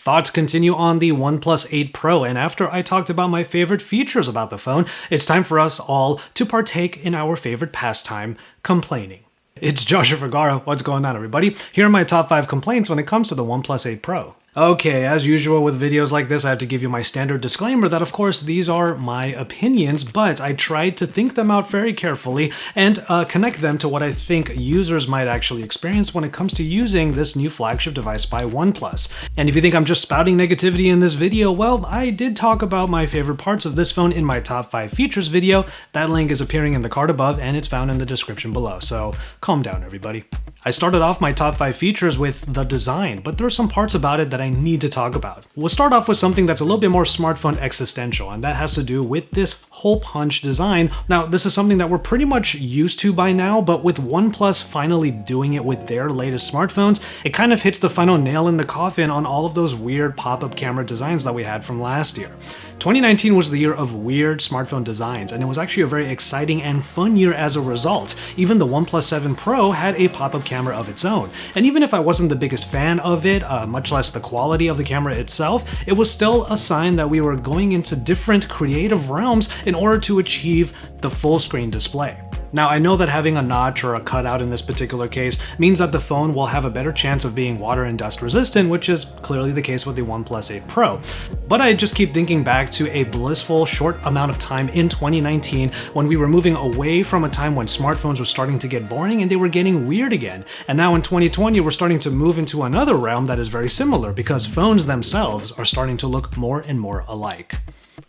Thoughts continue on the OnePlus 8 Pro, and after I talked about my favorite features about the phone, it's time for us all to partake in our favorite pastime, complaining. It's Joshua Vergara. What's going on, everybody? Here are my top 5 complaints when it comes to the OnePlus 8 Pro. Okay, as usual with videos like this, I have to give you my standard disclaimer that of course these are my opinions, but I tried to think them out very carefully and connect them to what I think users might actually experience when it comes to using this new flagship device by OnePlus. And if you think I'm just spouting negativity in this video, well, I did talk about my favorite parts of this phone in my top 5 features video. That link is appearing in the card above and it's found in the description below, so calm down, everybody. I started off my top 5 features with the design, but there are some parts about it that I need to talk about. We'll start off with something that's a little bit more smartphone existential, and that has to do with this hole punch design. Now, this is something that we're pretty much used to by now, but with OnePlus finally doing it with their latest smartphones, it kind of hits the final nail in the coffin on all of those weird pop-up camera designs that we had from last year. 2019 was the year of weird smartphone designs, and it was actually a very exciting and fun year as a result. Even the OnePlus 7 Pro had a pop-up camera of its own, and even if I wasn't the biggest fan of it, much less the quality of the camera itself, it was still a sign that we were going into different creative realms in order to achieve the full screen display. Now, I know that having a notch or a cutout in this particular case means that the phone will have a better chance of being water and dust resistant, which is clearly the case with the OnePlus 8 Pro. But I just keep thinking back to a blissful short amount of time in 2019 when we were moving away from a time when smartphones were starting to get boring and they were getting weird again. And now in 2020, we're starting to move into another realm that is very similar because phones themselves are starting to look more and more alike.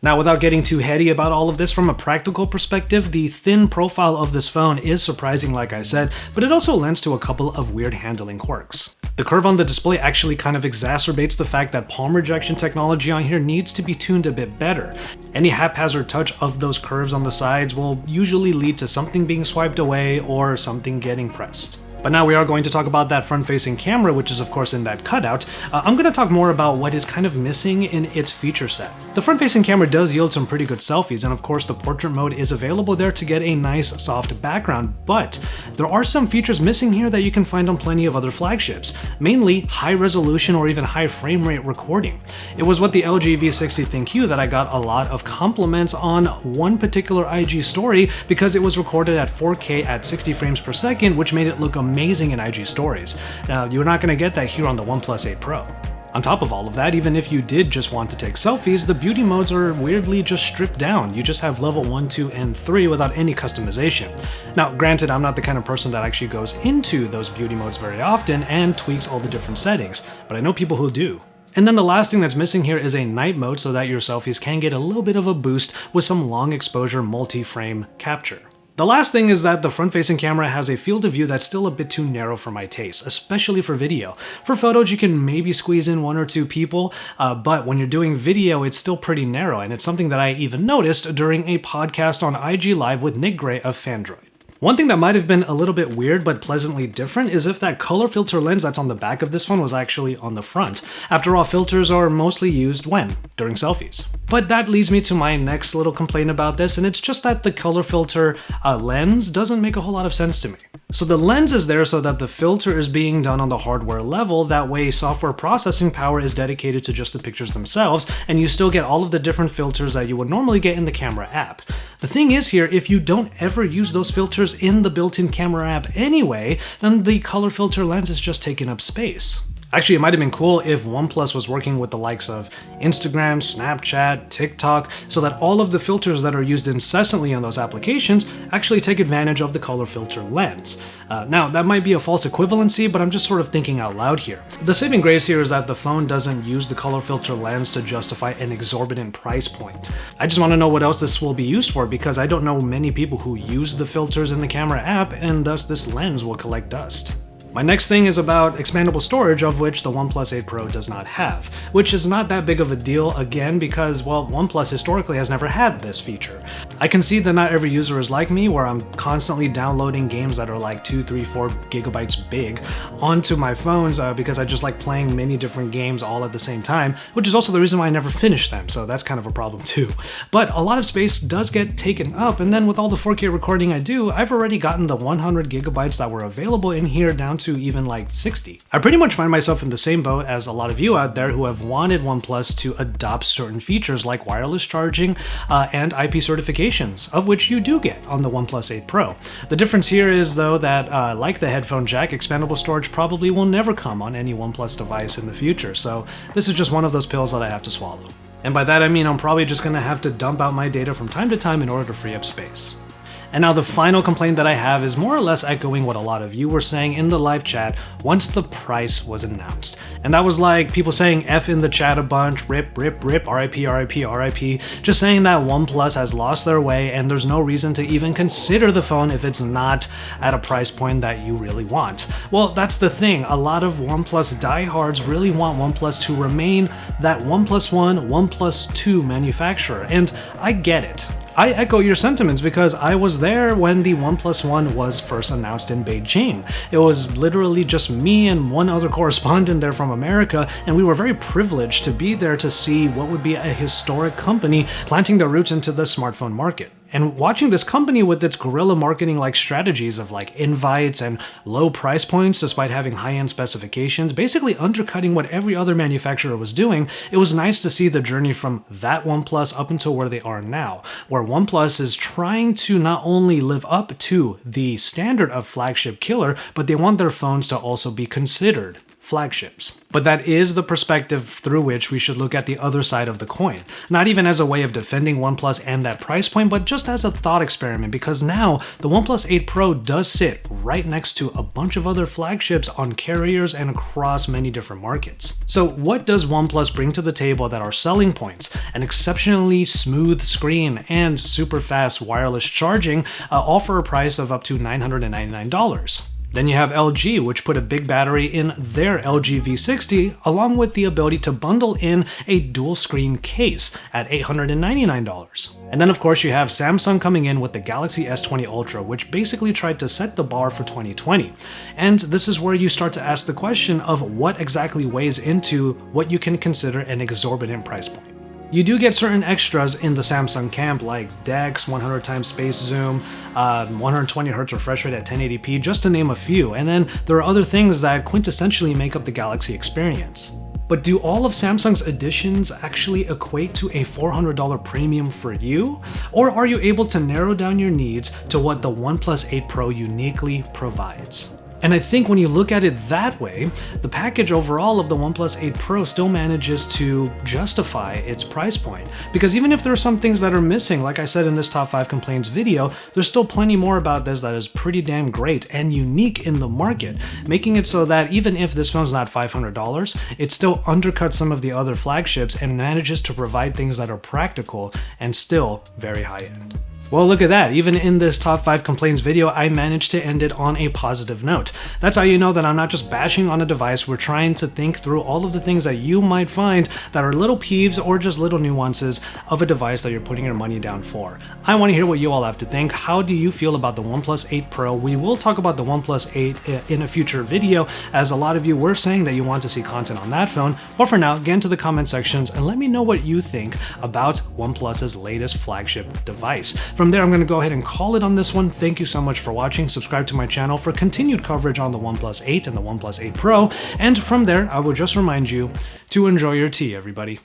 Now, without getting too heady about all of this, from a practical perspective, the thin profile of this phone is surprising, like I said, but it also lends to a couple of weird handling quirks. The curve on the display actually kind of exacerbates the fact that palm rejection technology on here needs to be tuned a bit better. Any haphazard touch of those curves on the sides will usually lead to something being swiped away or something getting pressed. But now we are going to talk about that front-facing camera, which is of course in that cutout. I'm going to talk more about what is kind of missing in its feature set. The front-facing camera does yield some pretty good selfies, and of course the portrait mode is available there to get a nice soft background, but there are some features missing here that you can find on plenty of other flagships, mainly high resolution or even high frame rate recording. It was with the LG V60 ThinQ that I got a lot of compliments on one particular IG story because it was recorded at 4K at 60 frames per second, which made it look amazing in IG stories. Now, you're not going to get that here on the OnePlus 8 Pro. On top of all of that, even if you did just want to take selfies, the beauty modes are weirdly just stripped down. You just have level 1, 2, and 3 without any customization. Now, granted, I'm not the kind of person that actually goes into those beauty modes very often and tweaks all the different settings, but I know people who do. And then the last thing that's missing here is a night mode so that your selfies can get a little bit of a boost with some long exposure multi-frame capture. The last thing is that the front-facing camera has a field of view that's still a bit too narrow for my taste, especially for video. For photos, you can maybe squeeze in 1 or 2 people, but when you're doing video, it's still pretty narrow, and it's something that I even noticed during a podcast on IG Live with Nick Gray of Fandroid. One thing that might have been a little bit weird but pleasantly different is if that color filter lens that's on the back of this phone was actually on the front. After all, filters are mostly used when? During selfies. But that leads me to my next little complaint about this, and it's just that the color filter lens doesn't make a whole lot of sense to me. So the lens is there so that the filter is being done on the hardware level, that way software processing power is dedicated to just the pictures themselves, and you still get all of the different filters that you would normally get in the camera app. The thing is here, if you don't ever use those filters in the built-in camera app anyway, then the color filter lens is just taking up space. Actually, it might have been cool if OnePlus was working with the likes of Instagram, Snapchat, TikTok, so that all of the filters that are used incessantly on those applications actually take advantage of the color filter lens. Now, that might be a false equivalency, but I'm just sort of thinking out loud here. The saving grace here is that the phone doesn't use the color filter lens to justify an exorbitant price point. I just want to know what else this will be used for because I don't know many people who use the filters in the camera app, and thus this lens will collect dust. My next thing is about expandable storage, of which the OnePlus 8 Pro does not have, which is not that big of a deal again because, well, OnePlus historically has never had this feature. I can see that not every user is like me, where I'm constantly downloading games that are like 2, 3, 4 gigabytes big onto my phones because I just like playing many different games all at the same time, which is also the reason why I never finish them, so that's kind of a problem too. But a lot of space does get taken up, and then with all the 4K recording I do, I've already gotten the 100 gigabytes that were available in here down to to even like 60. I pretty much find myself in the same boat as a lot of you out there who have wanted OnePlus to adopt certain features like wireless charging and IP certifications, of which you do get on the OnePlus 8 Pro. The difference here is though that like the headphone jack, expandable storage probably will never come on any OnePlus device in the future, so this is just one of those pills that I have to swallow. And by that I mean I'm probably just gonna have to dump out my data from time to time in order to free up space. And now the final complaint that I have is more or less echoing what a lot of you were saying in the live chat once the price was announced. And that was like people saying F in the chat a bunch, rip, rip, rip, RIP, RIP, RIP, just saying that OnePlus has lost their way and there's no reason to even consider the phone if it's not at a price point that you really want. Well, that's the thing. A lot of OnePlus diehards really want OnePlus to remain that OnePlus One, OnePlus 2 manufacturer, and I get it. I echo your sentiments because I was there when the OnePlus One was first announced in Beijing. It was literally just me and one other correspondent there from America, and we were very privileged to be there to see what would be a historic company planting their roots into the smartphone market. And watching this company with its guerrilla marketing like strategies of like invites and low price points despite having high-end specifications, basically undercutting what every other manufacturer was doing, it was nice to see the journey from that OnePlus up until where they are now, where OnePlus is trying to not only live up to the standard of flagship killer, but they want their phones to also be considered flagships. But that is the perspective through which we should look at the other side of the coin. Not even as a way of defending OnePlus and that price point, but just as a thought experiment, because now the OnePlus 8 Pro does sit right next to a bunch of other flagships on carriers and across many different markets. So what does OnePlus bring to the table that are selling points? An exceptionally smooth screen and super fast wireless charging offer a price of up to $999. Then you have LG, which put a big battery in their LG V60, along with the ability to bundle in a dual screen case at $899. And then of course you have Samsung coming in with the Galaxy S20 Ultra, which basically tried to set the bar for 2020. And this is where you start to ask the question of what exactly weighs into what you can consider an exorbitant price point. You do get certain extras in the Samsung camp like DeX, 100x space zoom, 120Hz refresh rate at 1080p, just to name a few, and then there are other things that quintessentially make up the Galaxy experience. But do all of Samsung's additions actually equate to a $400 premium for you? Or are you able to narrow down your needs to what the OnePlus 8 Pro uniquely provides? And I think when you look at it that way, the package overall of the OnePlus 8 Pro still manages to justify its price point. Because even if there are some things that are missing, like I said in this top 5 complaints video, there's still plenty more about this that is pretty damn great and unique in the market, making it so that even if this phone's not $500, it still undercuts some of the other flagships and manages to provide things that are practical and still very high-end. Well, look at that. Even in this top 5 complaints video, I managed to end it on a positive note. That's how you know that I'm not just bashing on a device. We're trying to think through all of the things that you might find that are little peeves or just little nuances of a device that you're putting your money down for. I want to hear what you all have to think. How do you feel about the OnePlus 8 Pro? We will talk about the OnePlus 8 in a future video, as a lot of you were saying that you want to see content on that phone. But for now, get into the comment sections and let me know what you think about OnePlus's latest flagship device. From there, I'm going to go ahead and call it on this one. Thank you so much for watching. Subscribe to my channel for continued coverage on the OnePlus 8 and the OnePlus 8 Pro. And from there, I will just remind you to enjoy your tea, everybody.